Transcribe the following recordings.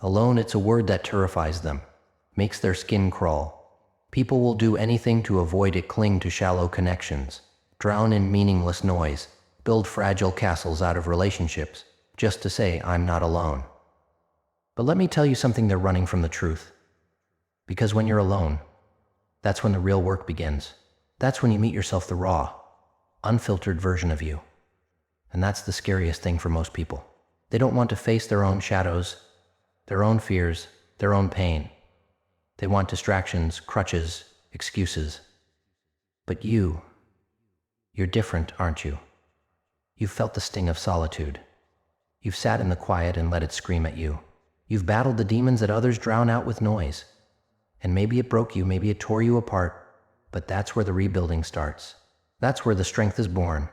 Alone, it's a word that terrifies them, makes their skin crawl. People will do anything to avoid it, cling to shallow connections, drown in meaningless noise, build fragile castles out of relationships, just to say, I'm not alone. But let me tell you something, they're running from the truth. Because when you're alone, that's when the real work begins. That's when you meet yourself, the raw, unfiltered version of you. And that's the scariest thing for most people. They don't want to face their own shadows, their own fears, their own pain. They want distractions, crutches, excuses. But you're different, aren't you? You've felt the sting of solitude. You've sat in the quiet and let it scream at you. You've battled the demons that others drown out with noise. And maybe it broke you, maybe it tore you apart, but that's where the rebuilding starts. That's where the strength is born.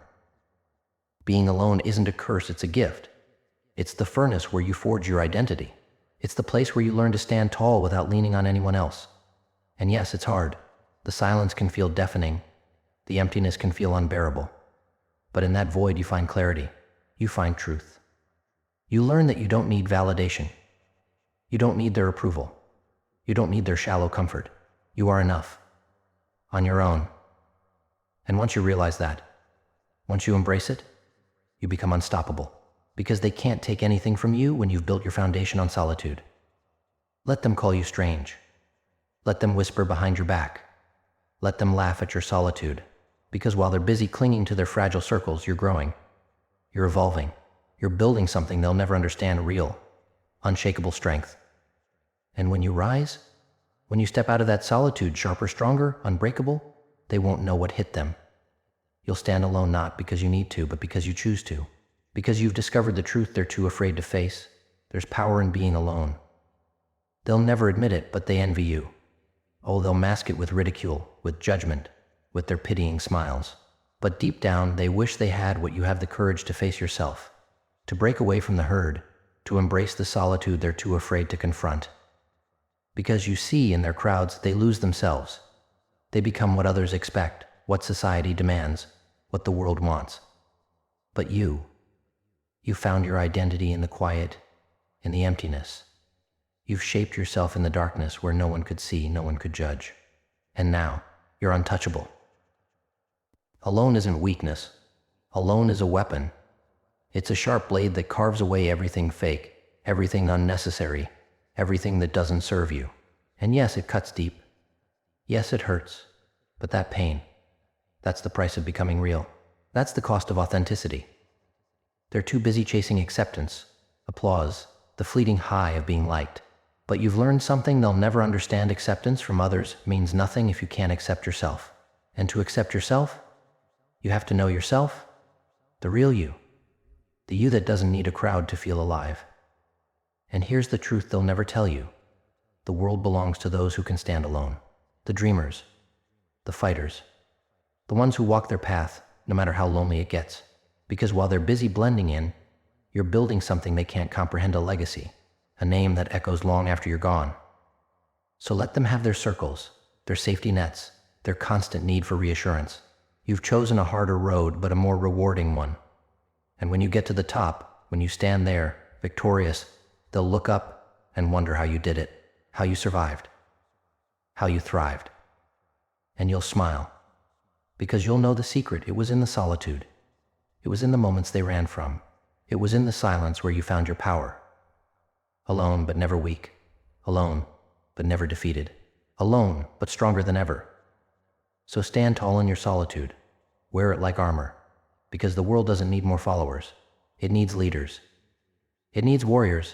Being alone isn't a curse, it's a gift. It's the furnace where you forge your identity. It's the place where you learn to stand tall without leaning on anyone else. And yes, it's hard. The silence can feel deafening. The emptiness can feel unbearable. But in that void, you find clarity. You find truth. You learn that you don't need validation. You don't need their approval. You don't need their shallow comfort. You are enough. On your own. And once you realize that, once you embrace it, you become unstoppable. Because they can't take anything from you when you've built your foundation on solitude. Let them call you strange. Let them whisper behind your back. Let them laugh at your solitude. Because while they're busy clinging to their fragile circles, you're growing. You're evolving. You're building something they'll never understand, real, unshakable strength. And when you rise, when you step out of that solitude, sharper, stronger, unbreakable, they won't know what hit them. You'll stand alone not because you need to, but because you choose to. Because you've discovered the truth they're too afraid to face. There's power in being alone. They'll never admit it, but they envy you. Oh, they'll mask it with ridicule, with judgment, with their pitying smiles. But deep down, they wish they had what you have, the courage to face yourself, to break away from the herd, to embrace the solitude they're too afraid to confront. Because you see, in their crowds, they lose themselves. They become what others expect, what society demands, what the world wants. But you found your identity in the quiet, in the emptiness. You've shaped yourself in the darkness where no one could see, no one could judge. And now, you're untouchable. Alone isn't weakness. Alone is a weapon. It's a sharp blade that carves away everything fake, everything unnecessary, everything that doesn't serve you. And yes, it cuts deep. Yes, it hurts. But that pain, that's the price of becoming real. That's the cost of authenticity. They're too busy chasing acceptance, applause, the fleeting high of being liked. But you've learned something they'll never understand. Acceptance from others means nothing if you can't accept yourself. And to accept yourself, you have to know yourself, the real you, the you that doesn't need a crowd to feel alive. And here's the truth they'll never tell you. The world belongs to those who can stand alone. The dreamers, the fighters, the ones who walk their path, no matter how lonely it gets. Because while they're busy blending in, you're building something they can't comprehend, a legacy, a name that echoes long after you're gone. So let them have their circles, their safety nets, their constant need for reassurance. You've chosen a harder road, but a more rewarding one. And when you get to the top, when you stand there, victorious, they'll look up and wonder how you did it, how you survived, how you thrived. And you'll smile, because you'll know the secret. It was in the solitude. It was in the moments they ran from. It was in the silence where you found your power. Alone, but never weak. Alone, but never defeated. Alone, but stronger than ever. So stand tall in your solitude. Wear it like armor. Because the world doesn't need more followers. It needs leaders. It needs warriors.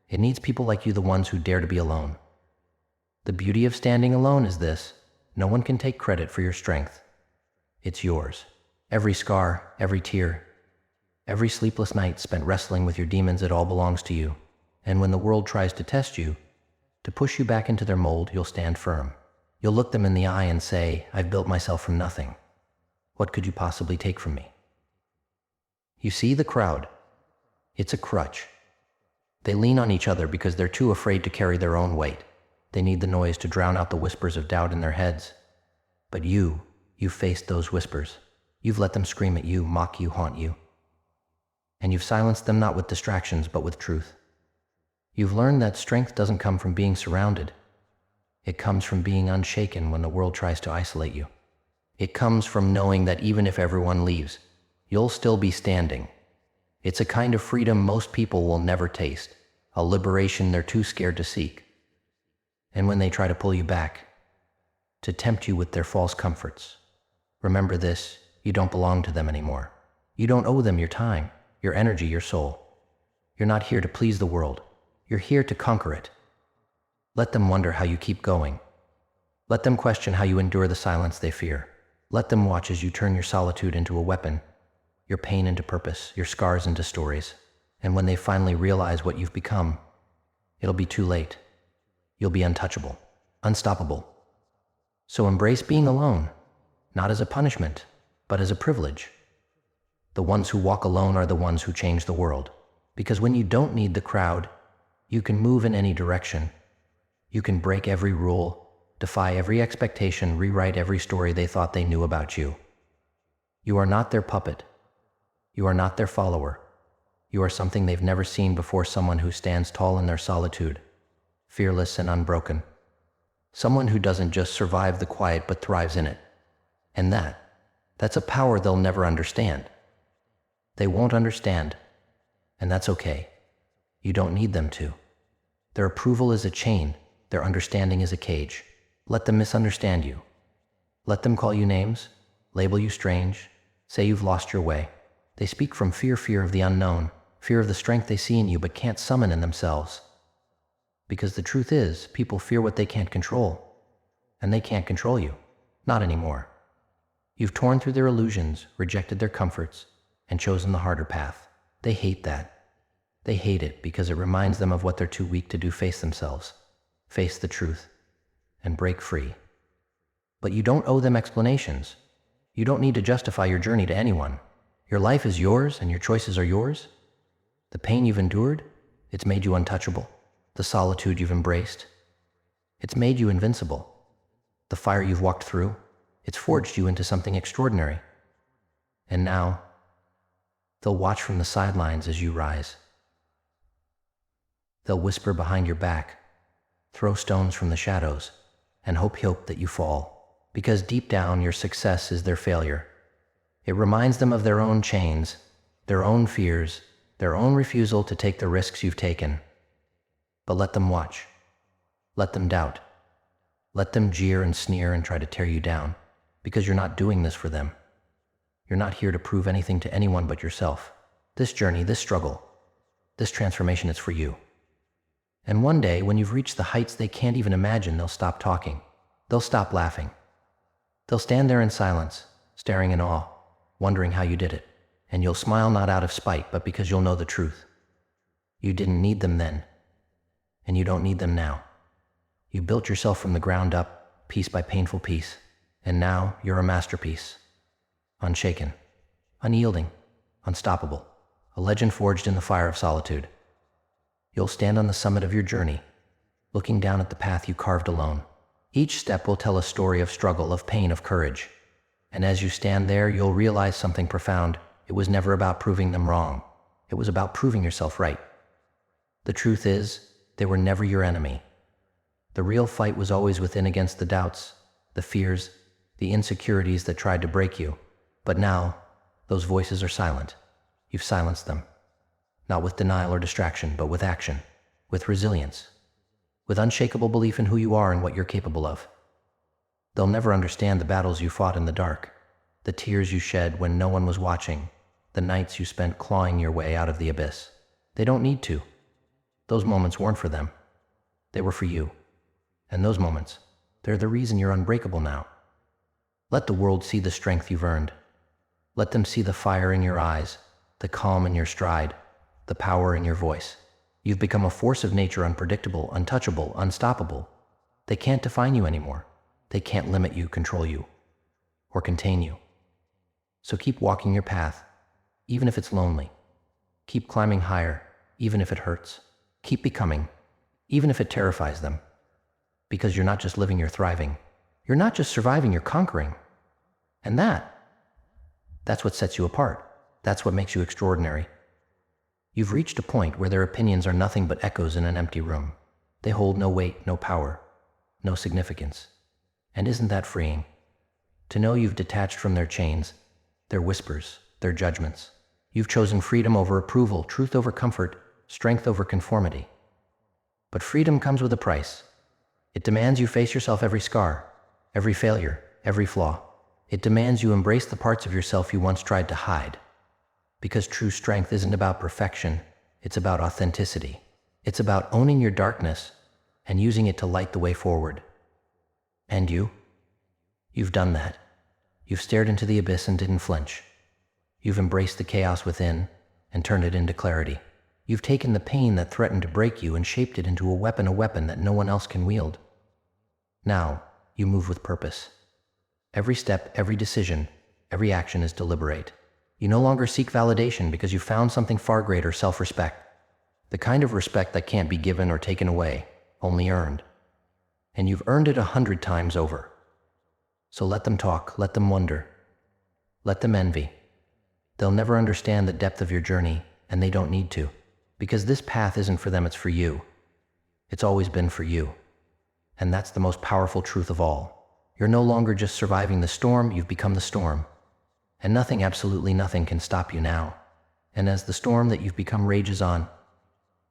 It needs people like you, the ones who dare to be alone. The beauty of standing alone is this: no one can take credit for your strength. It's yours. Every scar, every tear, every sleepless night spent wrestling with your demons, it all belongs to you. And when the world tries to test you, to push you back into their mold, you'll stand firm. You'll look them in the eye and say, I've built myself from nothing. What could you possibly take from me? You see, the crowd, it's a crutch. They lean on each other because they're too afraid to carry their own weight. They need the noise to drown out the whispers of doubt in their heads. But you've faced those whispers. You've let them scream at you, mock you, haunt you. And you've silenced them not with distractions, but with truth. You've learned that strength doesn't come from being surrounded. It comes from being unshaken when the world tries to isolate you. It comes from knowing that even if everyone leaves, you'll still be standing. It's a kind of freedom most people will never taste, a liberation they're too scared to seek. And when they try to pull you back, to tempt you with their false comforts, remember this: you don't belong to them anymore. You don't owe them your time, your energy, your soul. You're not here to please the world. You're here to conquer it. Let them wonder how you keep going. Let them question how you endure the silence they fear. Let them watch as you turn your solitude into a weapon, your pain into purpose, your scars into stories. And when they finally realize what you've become, it'll be too late. You'll be untouchable, unstoppable. So embrace being alone, not as a punishment, but as a privilege. The ones who walk alone are the ones who change the world. Because when you don't need the crowd, you can move in any direction. You can break every rule, defy every expectation, rewrite every story they thought they knew about you. You are not their puppet. You are not their follower. You are something they've never seen before, someone who stands tall in their solitude, fearless and unbroken. Someone who doesn't just survive the quiet but thrives in it. And that's a power they'll never understand. They won't understand, and that's okay. You don't need them to. Their approval is a chain, their understanding is a cage. Let them misunderstand you. Let them call you names, label you strange, say you've lost your way. They speak from fear of the unknown, fear of the strength they see in you but can't summon in themselves. Because the truth is, people fear what they can't control, and they can't control you. Not anymore. You've torn through their illusions, rejected their comforts, and chosen the harder path. They hate that. They hate it because it reminds them of what they're too weak to do: face themselves, face the truth, and break free. But you don't owe them explanations. You don't need to justify your journey to anyone. Your life is yours and your choices are yours. The pain you've endured, it's made you untouchable. The solitude you've embraced, it's made you invincible. The fire you've walked through, it's forged you into something extraordinary. And now, they'll watch from the sidelines as you rise. They'll whisper behind your back, throw stones from the shadows, and hope that you fall. Because deep down, your success is their failure. It reminds them of their own chains, their own fears, their own refusal to take the risks you've taken. But let them watch. Let them doubt. Let them jeer and sneer and try to tear you down, because you're not doing this for them. You're not here to prove anything to anyone but yourself. This journey, this struggle, this transformation is for you. And one day, when you've reached the heights they can't even imagine, they'll stop talking. They'll stop laughing. They'll stand there in silence, staring in awe, wondering how you did it. And you'll smile not out of spite, but because you'll know the truth. You didn't need them then, and you don't need them now. You built yourself from the ground up, piece by painful piece, and now you're a masterpiece. Unshaken, unyielding, unstoppable, a legend forged in the fire of solitude. You'll stand on the summit of your journey, looking down at the path you carved alone. Each step will tell a story of struggle, of pain, of courage. And as you stand there, you'll realize something profound. It was never about proving them wrong. It was about proving yourself right. The truth is, they were never your enemy. The real fight was always within, against the doubts, the fears, the insecurities that tried to break you. But now, those voices are silent. You've silenced them. Not with denial or distraction, but with action, with resilience, with unshakable belief in who you are and what you're capable of. They'll never understand the battles you fought in the dark, the tears you shed when no one was watching, the nights you spent clawing your way out of the abyss. They don't need to. Those moments weren't for them. They were for you. And those moments, they're the reason you're unbreakable now. Let the world see the strength you've earned. Let them see the fire in your eyes, the calm in your stride, the power in your voice. You've become a force of nature, unpredictable, untouchable, unstoppable. They can't define you anymore. They can't limit you, control you, or contain you. So keep walking your path, even if it's lonely. Keep climbing higher, even if it hurts. Keep becoming, even if it terrifies them. Because you're not just living, you're thriving. You're not just surviving, you're conquering. And that's what sets you apart. That's what makes you extraordinary. You've reached a point where their opinions are nothing but echoes in an empty room. They hold no weight, no power, no significance. And isn't that freeing? To know you've detached from their chains, their whispers, their judgments. You've chosen freedom over approval, truth over comfort, strength over conformity. But freedom comes with a price. It demands you face yourself every scar, every failure, every flaw. It demands you embrace the parts of yourself you once tried to hide. Because true strength isn't about perfection, it's about authenticity. It's about owning your darkness and using it to light the way forward. And you? You've done that. You've stared into the abyss and didn't flinch. You've embraced the chaos within and turned it into clarity. You've taken the pain that threatened to break you and shaped it into a weapon that no one else can wield. Now, you move with purpose. Every step, every decision, every action is deliberate. You no longer seek validation because you found something far greater, self-respect. The kind of respect that can't be given or taken away, only earned. And you've earned it 100 times over. So let them talk, let them wonder, let them envy. They'll never understand the depth of your journey, and they don't need to. Because this path isn't for them, it's for you. It's always been for you. And that's the most powerful truth of all. You're no longer just surviving the storm, you've become the storm. And nothing, absolutely nothing, can stop you now. And as the storm that you've become rages on,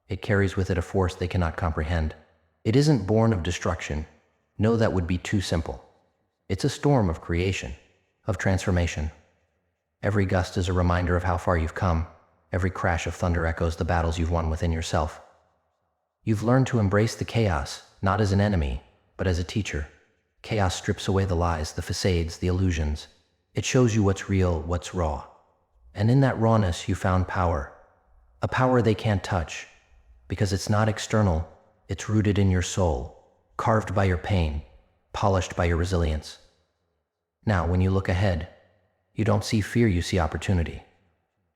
it carries with it a force they cannot comprehend. It isn't born of destruction. No, that would be too simple. It's a storm of creation, of transformation. Every gust is a reminder of how far you've come. Every crash of thunder echoes the battles you've won within yourself. You've learned to embrace the chaos, not as an enemy, but as a teacher. Chaos strips away the lies, the facades, the illusions. It shows you what's real, what's raw. And in that rawness, you found power. A power they can't touch, because it's not external, it's rooted in your soul, carved by your pain, polished by your resilience. Now, when you look ahead, you don't see fear, you see opportunity.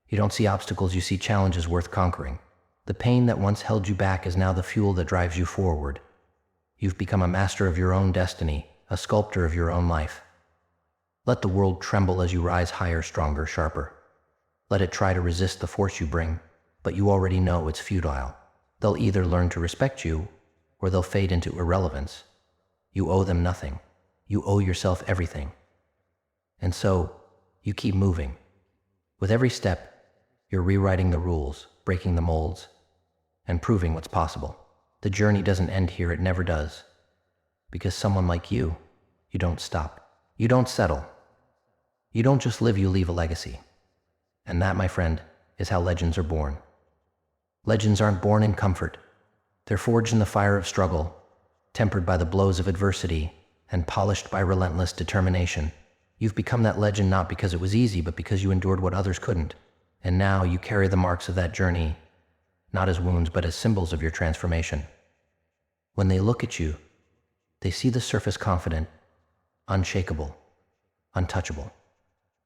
You don't see obstacles, you see challenges worth conquering. The pain that once held you back is now the fuel that drives you forward. You've become a master of your own destiny, a sculptor of your own life. Let the world tremble as you rise higher, stronger, sharper. Let it try to resist the force you bring, but you already know it's futile. They'll either learn to respect you, or they'll fade into irrelevance. You owe them nothing. You owe yourself everything. And so, you keep moving. With every step, you're rewriting the rules, breaking the molds, and proving what's possible. The journey doesn't end here, it never does. Because someone like you don't stop. You don't settle. You don't just live, you leave a legacy. And that, my friend, is how legends are born. Legends aren't born in comfort. They're forged in the fire of struggle, tempered by the blows of adversity, and polished by relentless determination. You've become that legend not because it was easy, but because you endured what others couldn't. And now you carry the marks of that journey, not as wounds, but as symbols of your transformation. When they look at you, they see the surface confident, unshakable, untouchable.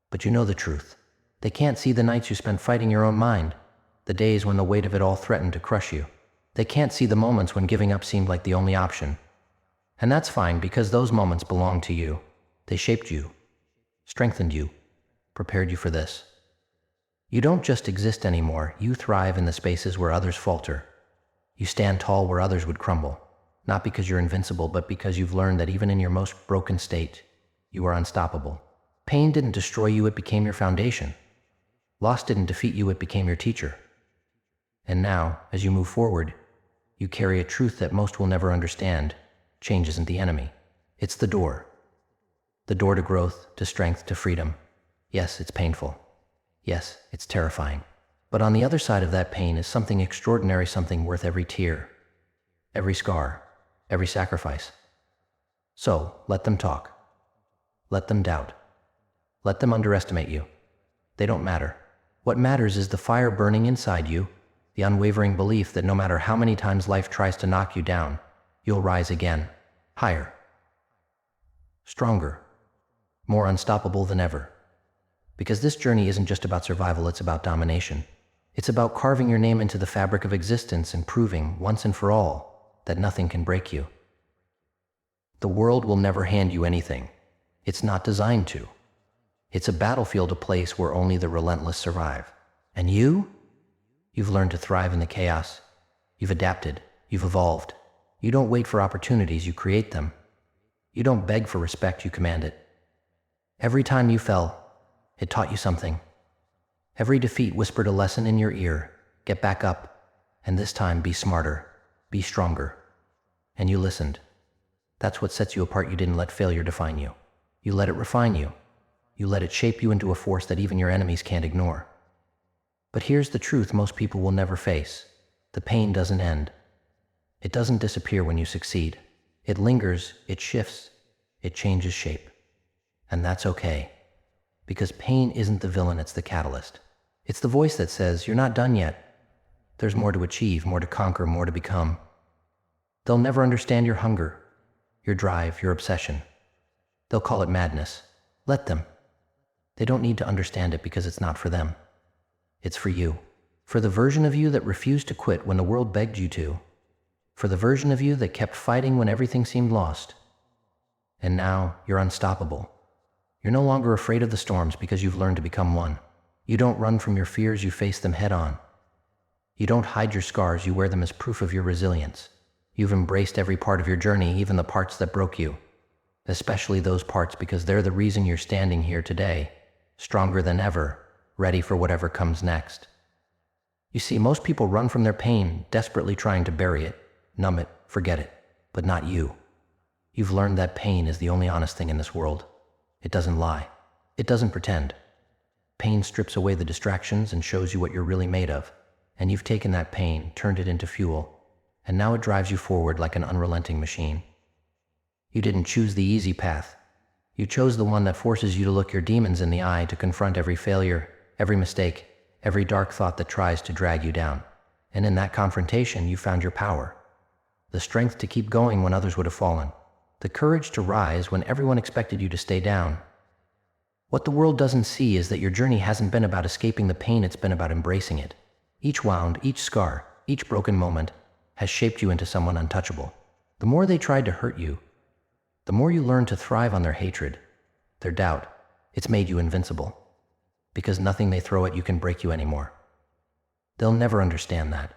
But you know the truth. They can't see the nights you spent fighting your own mind, the days when the weight of it all threatened to crush you. They can't see the moments when giving up seemed like the only option. And that's fine, because those moments belong to you. They shaped you, strengthened you, prepared you for this. You don't just exist anymore, you thrive in the spaces where others falter. You stand tall where others would crumble, not because you're invincible, but because you've learned that even in your most broken state, you are unstoppable. Pain didn't destroy you, it became your foundation. Loss didn't defeat you, it became your teacher. And now, as you move forward, you carry a truth that most will never understand. Change isn't the enemy. It's the door. The door to growth, to strength, to freedom. Yes, it's painful. Yes, it's terrifying. But on the other side of that pain is something extraordinary, something worth every tear, every scar, every sacrifice. So, let them talk. Let them doubt. Let them underestimate you. They don't matter. What matters is the fire burning inside you, the unwavering belief that no matter how many times life tries to knock you down, you'll rise again, higher, stronger, more unstoppable than ever. Because this journey isn't just about survival, it's about domination. It's about carving your name into the fabric of existence and proving, once and for all, that nothing can break you. The world will never hand you anything. It's not designed to. It's a battlefield, a place where only the relentless survive. And you You've learned to thrive in the chaos. You've adapted. You've evolved. You don't wait for opportunities, you create them. You don't beg for respect, you command it. Every time you fell, it taught you something. Every defeat whispered a lesson in your ear. Get back up, and this time be smarter, be stronger. And you listened. That's what sets you apart. You didn't let failure define you. You let it refine you. You let it shape you into a force that even your enemies can't ignore. But here's the truth most people will never face. The pain doesn't end. It doesn't disappear when you succeed. It lingers, it shifts, it changes shape. And that's okay. Because pain isn't the villain, it's the catalyst. It's the voice that says, you're not done yet. There's more to achieve, more to conquer, more to become. They'll never understand your hunger, your drive, your obsession. They'll call it madness. Let them. They don't need to understand it because it's not for them. It's for you. For the version of you that refused to quit when the world begged you to. For the version of you that kept fighting when everything seemed lost. And now you're unstoppable. You're no longer afraid of the storms because you've learned to become one. You don't run from your fears, you face them head on. You don't hide your scars, you wear them as proof of your resilience. You've embraced every part of your journey, even the parts that broke you. Especially those parts, because they're the reason you're standing here today, stronger than ever, ready for whatever comes next. You see, most people run from their pain, desperately trying to bury it, numb it, forget it, but not you. You've learned that pain is the only honest thing in this world. It doesn't lie. It doesn't pretend. Pain strips away the distractions and shows you what you're really made of. And you've taken that pain, turned it into fuel, and now it drives you forward like an unrelenting machine. You didn't choose the easy path. You chose the one that forces you to look your demons in the eye, to confront every failure, every mistake, every dark thought that tries to drag you down. And in that confrontation, you found your power. The strength to keep going when others would have fallen. The courage to rise when everyone expected you to stay down. What the world doesn't see is that your journey hasn't been about escaping the pain, it's been about embracing it. Each wound, each scar, each broken moment has shaped you into someone untouchable. The more they tried to hurt you, the more you learned to thrive on their hatred, their doubt. It's made you invincible. Because nothing they throw at you can break you anymore. They'll never understand that.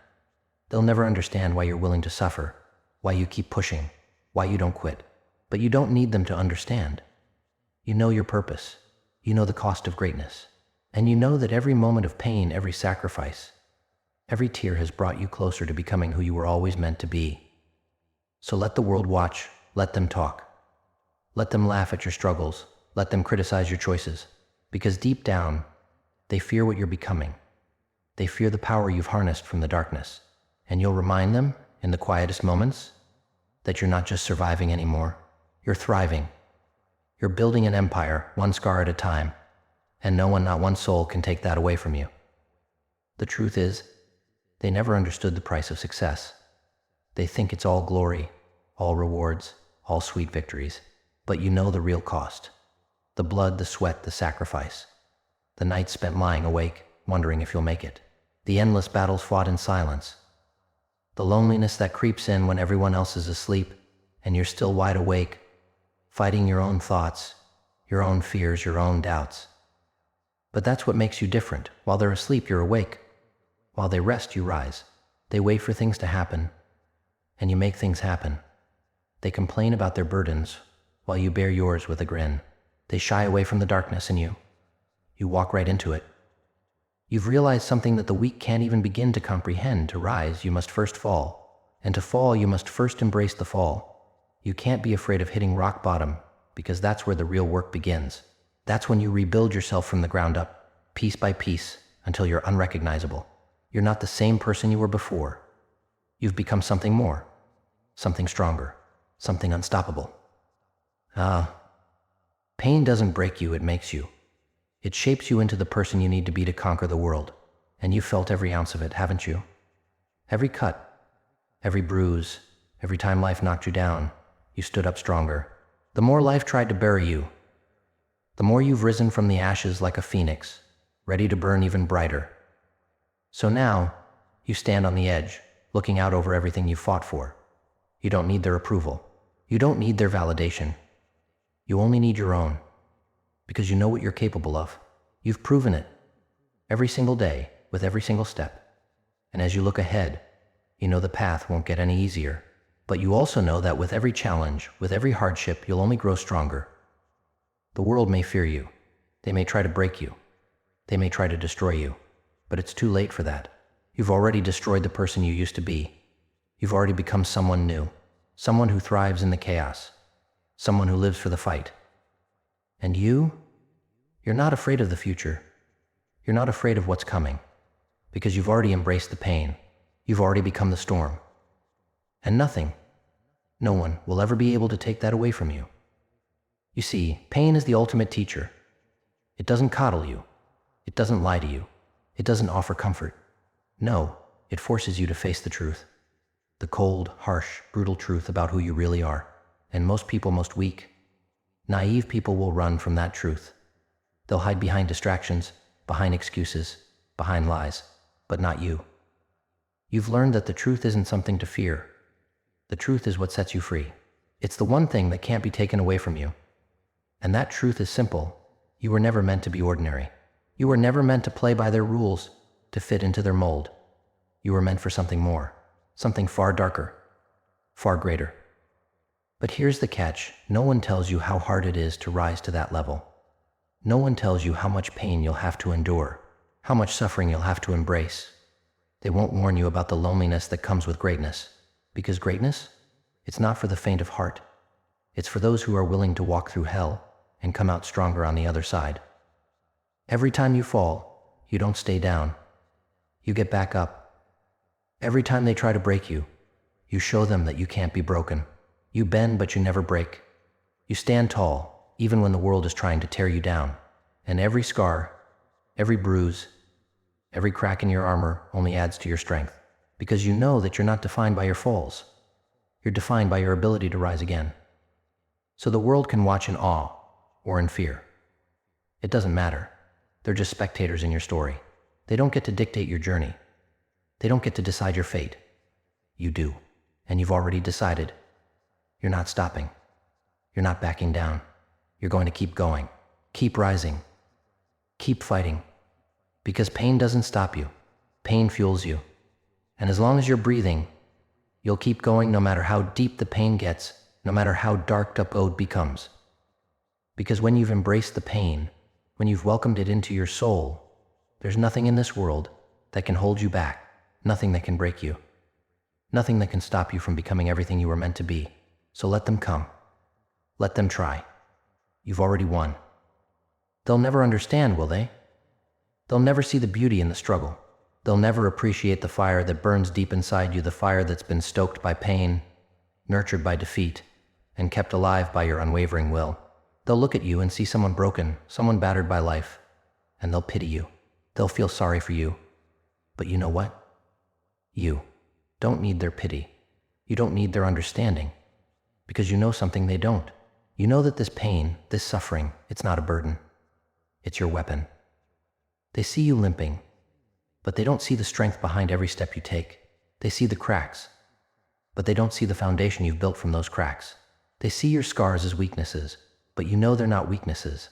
They'll never understand why you're willing to suffer, why you keep pushing, why you don't quit. But you don't need them to understand. You know your purpose. You know the cost of greatness. And you know that every moment of pain, every sacrifice, every tear has brought you closer to becoming who you were always meant to be. So let the world watch, let them talk. Let them laugh at your struggles, let them criticize your choices. Because deep down, they fear what you're becoming. They fear the power you've harnessed from the darkness. And you'll remind them, in the quietest moments, that you're not just surviving anymore, you're thriving. You're building an empire, one scar at a time, and no one, not one soul, can take that away from you. The truth is, they never understood the price of success. They think it's all glory, all rewards, all sweet victories, but you know the real cost. The blood, the sweat, the sacrifice. The nights spent lying awake, wondering if you'll make it. The endless battles fought in silence. The loneliness that creeps in when everyone else is asleep, and you're still wide awake, fighting your own thoughts, your own fears, your own doubts. But that's what makes you different. While they're asleep, you're awake. While they rest, you rise. They wait for things to happen, and you make things happen. They complain about their burdens, while you bear yours with a grin. They shy away from the darkness in you. You walk right into it. You've realized something that the weak can't even begin to comprehend. To rise, you must first fall. And to fall, you must first embrace the fall. You can't be afraid of hitting rock bottom, because that's where the real work begins. That's when you rebuild yourself from the ground up, piece by piece, until you're unrecognizable. You're not the same person you were before. You've become something more, something stronger, something unstoppable. Pain doesn't break you, it makes you. It shapes you into the person you need to be to conquer the world. And you've felt every ounce of it, haven't you? Every cut, every bruise, every time life knocked you down, you stood up stronger. The more life tried to bury you, the more you've risen from the ashes like a phoenix, ready to burn even brighter. So now, you stand on the edge, looking out over everything you fought for. You don't need their approval. You don't need their validation. You only need your own, because you know what you're capable of. You've proven it, every single day, with every single step. And as you look ahead, you know the path won't get any easier. But you also know that with every challenge, with every hardship, you'll only grow stronger. The world may fear you. They may try to break you. They may try to destroy you. But it's too late for that. You've already destroyed the person you used to be. You've already become someone new. Someone who thrives in the chaos. Someone who lives for the fight. And you're not afraid of the future. You're not afraid of what's coming. Because you've already embraced the pain. You've already become the storm. And nothing, no one will ever be able to take that away from you. You see, pain is the ultimate teacher. It doesn't coddle you. It doesn't lie to you. It doesn't offer comfort. No, it forces you to face the truth. The cold, harsh, brutal truth about who you really are. And most people, most weak, naive people will run from that truth. They'll hide behind distractions, behind excuses, behind lies, but not you. You've learned that the truth isn't something to fear. The truth is what sets you free. It's the one thing that can't be taken away from you. And that truth is simple. You were never meant to be ordinary. You were never meant to play by their rules, to fit into their mold. You were meant for something more, something far darker, far greater. But here's the catch. No one tells you how hard it is to rise to that level. No one tells you how much pain you'll have to endure, how much suffering you'll have to embrace. They won't warn you about the loneliness that comes with greatness. Because greatness, it's not for the faint of heart. It's for those who are willing to walk through hell and come out stronger on the other side. Every time you fall, you don't stay down. You get back up. Every time they try to break you, you show them that you can't be broken. You bend, but you never break. You stand tall, even when the world is trying to tear you down. And every scar, every bruise, every crack in your armor only adds to your strength. Because you know that you're not defined by your falls. You're defined by your ability to rise again. So the world can watch in awe or in fear. It doesn't matter. They're just spectators in your story. They don't get to dictate your journey. They don't get to decide your fate. You do. And you've already decided. You're not stopping. You're not backing down. You're going to keep going. Keep rising. Keep fighting. Because pain doesn't stop you. Pain fuels you. And as long as you're breathing, you'll keep going no matter how deep the pain gets, no matter how dark the road becomes. Because when you've embraced the pain, when you've welcomed it into your soul, there's nothing in this world that can hold you back, nothing that can break you, nothing that can stop you from becoming everything you were meant to be. So let them come. Let them try. You've already won. They'll never understand, will they? They'll never see the beauty in the struggle. They'll never appreciate the fire that burns deep inside you, the fire that's been stoked by pain, nurtured by defeat, and kept alive by your unwavering will. They'll look at you and see someone broken, someone battered by life, and they'll pity you. They'll feel sorry for you. But you know what? You don't need their pity. You don't need their understanding. Because you know something they don't. You know that this pain, this suffering, it's not a burden. It's your weapon. They see you limping, but they don't see the strength behind every step you take. They see the cracks, but they don't see the foundation you've built from those cracks. They see your scars as weaknesses, but you know they're not weaknesses.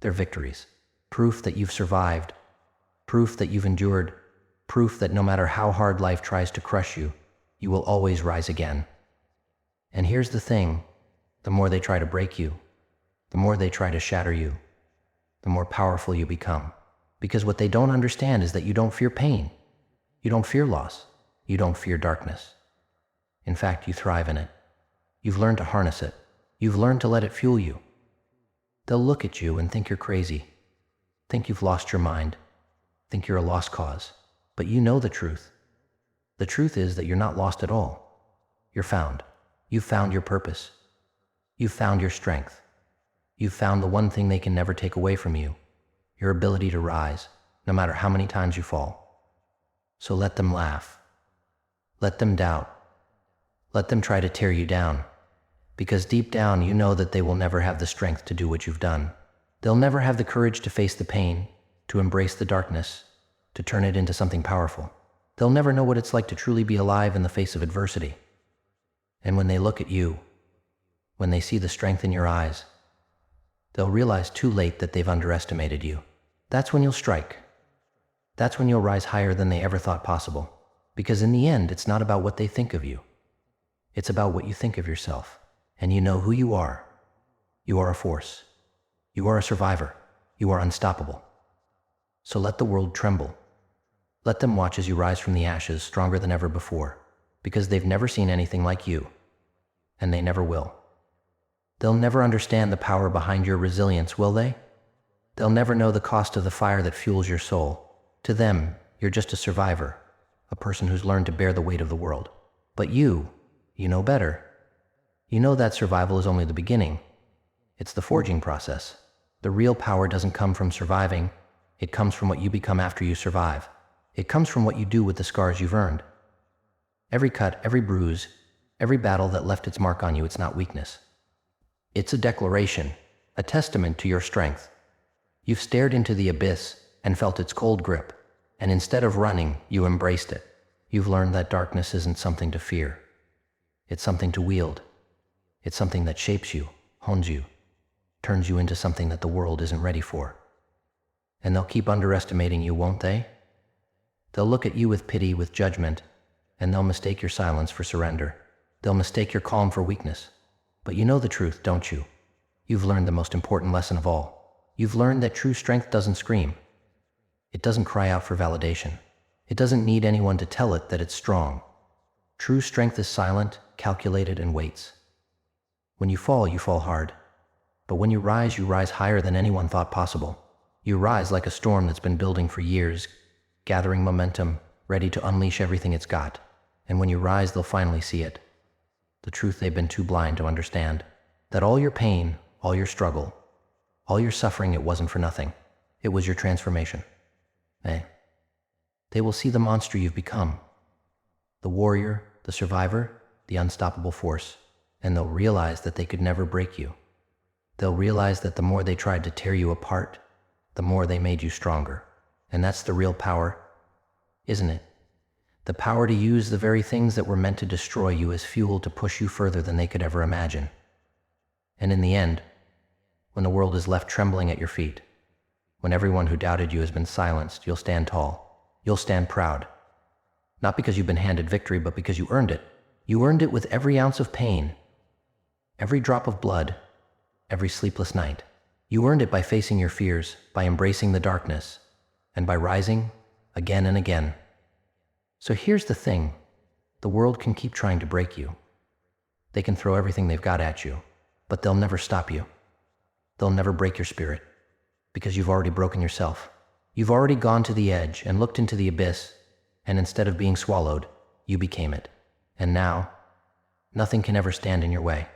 They're victories. Proof that you've survived. Proof that you've endured. Proof that no matter how hard life tries to crush you, you will always rise again. And here's the thing, the more they try to break you, the more they try to shatter you, the more powerful you become. Because what they don't understand is that you don't fear pain. You don't fear loss. You don't fear darkness. In fact, you thrive in it. You've learned to harness it. You've learned to let it fuel you. They'll look at you and think you're crazy, think you've lost your mind, think you're a lost cause. But you know the truth. The truth is that you're not lost at all. You're found. You've found your purpose. You've found your strength. You've found the one thing they can never take away from you. Your ability to rise, no matter how many times you fall. So let them laugh. Let them doubt. Let them try to tear you down. Because deep down you know that they will never have the strength to do what you've done. They'll never have the courage to face the pain, to embrace the darkness, to turn it into something powerful. They'll never know what it's like to truly be alive in the face of adversity. And when they look at you, when they see the strength in your eyes, they'll realize too late that they've underestimated you. That's when you'll strike. That's when you'll rise higher than they ever thought possible. Because in the end, it's not about what they think of you. It's about what you think of yourself. And you know who you are. You are a force. You are a survivor. You are unstoppable. So let the world tremble. Let them watch as you rise from the ashes stronger than ever before, because they've never seen anything like you, and they never will. They'll never understand the power behind your resilience, will they? They'll never know the cost of the fire that fuels your soul. To them, you're just a survivor, a person who's learned to bear the weight of the world. But you know better. You know that survival is only the beginning. It's the forging process. The real power doesn't come from surviving. It comes from what you become after you survive. It comes from what you do with the scars you've earned. Every cut, every bruise, every battle that left its mark on you, it's not weakness. It's a declaration, a testament to your strength. You've stared into the abyss and felt its cold grip, and instead of running, you embraced it. You've learned that darkness isn't something to fear. It's something to wield. It's something that shapes you, hones you, turns you into something that the world isn't ready for. And they'll keep underestimating you, won't they? They'll look at you with pity, with judgment, and they'll mistake your silence for surrender. They'll mistake your calm for weakness. But you know the truth, don't you? You've learned the most important lesson of all. You've learned that true strength doesn't scream. It doesn't cry out for validation. It doesn't need anyone to tell it that it's strong. True strength is silent, calculated, and waits. When you fall hard. But when you rise higher than anyone thought possible. You rise like a storm that's been building for years, gathering momentum, ready to unleash everything it's got. And when you rise, they'll finally see it. The truth they've been too blind to understand. That all your pain, all your struggle, all your suffering, it wasn't for nothing. It was your transformation. They will see the monster you've become. The warrior, the survivor, the unstoppable force. And they'll realize that they could never break you. They'll realize that the more they tried to tear you apart, the more they made you stronger. And that's the real power, isn't it? The power to use the very things that were meant to destroy you as fuel to push you further than they could ever imagine. And in the end, when the world is left trembling at your feet, when everyone who doubted you has been silenced, you'll stand tall. You'll stand proud. Not because you've been handed victory, but because you earned it. You earned it with every ounce of pain, every drop of blood, every sleepless night. You earned it by facing your fears, by embracing the darkness, and by rising again and again. So here's the thing. The world can keep trying to break you. They can throw everything they've got at you, but they'll never stop you. They'll never break your spirit, because you've already broken yourself. You've already gone to the edge and looked into the abyss, and instead of being swallowed, you became it. And now, nothing can ever stand in your way.